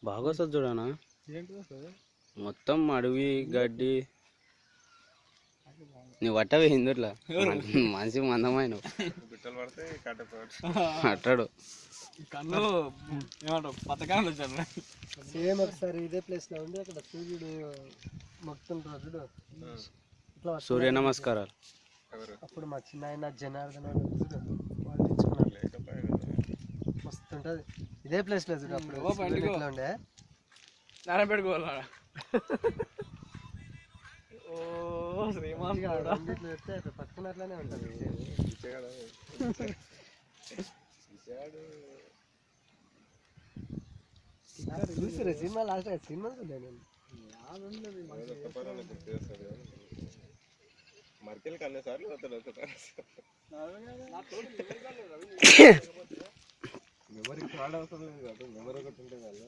బాగా వస్తుంది చూడనా, మొత్తం అడవి గడ్డి. నువ్వు పట్టవే హిందుట్లా మనిషి మందమైన అట్టాడు కన్ను ఏమంటావు పథకాలు వచ్చాను. సేమ్ ఒకసారి ఇదే ప్లేస్ లో ఉండి అక్కడ సూర్యుడు మొక్కుతుంటారు చూడు, ఇట్లా సూర్య నమస్కారాలు. అప్పుడు మా చిన్న ఆయన జనార్దన్ వాళ్ళు తెచ్చుకున్నారు. మస్తుంటది ఇదే ప్లేస్ లో చూడు. అప్పుడు ఇట్లా ఉండే నాన్న పెట్టుకోవాలా. ఓ శ్రీమాన్ పెడితే పట్టుకున్నట్లనే ఉంటుంది. చూసిరా సినిమా లాస్ట్ సినిమా చూడలేదు మర్కెల్ కన్నా సార్లు ఎవరికి అవసరం లేదు కదా, ఎవరొకటి ఉంటే కదా.